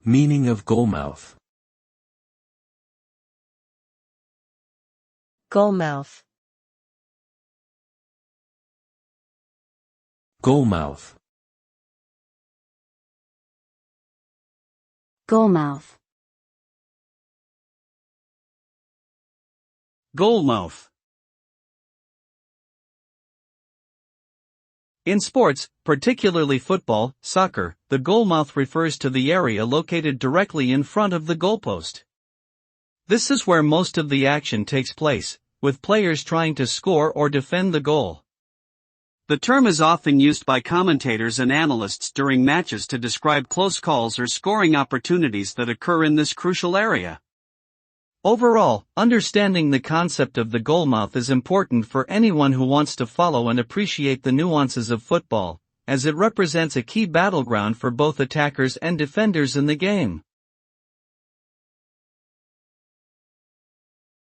Meaning of goalmouth. Goalmouth. Goalmouth. Goalmouth. Goalmouth. In sports, particularly football, soccer, the goalmouth refers to the area located directly in front of the goalpost. This is where most of the action takes place, with players trying to score or defend the goal. The term is often used by commentators and analysts during matches to describe close calls or scoring opportunities that occur in this crucial area. Overall, understanding the concept of the goalmouth is important for anyone who wants to follow and appreciate the nuances of football, as it represents a key battleground for both attackers and defenders in the game.